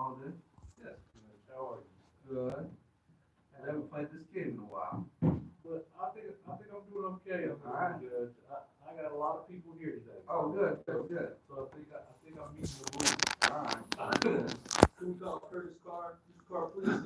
all this. Yes, how are you? Good. I haven't played this game in a while. But I think I'm doing okay. I'm All right. doing good. I got a lot of people here today. Oh, good, good, good. So I think I'm meeting the mood. All right. Can we call Curtis Carr? Mr. Carr, please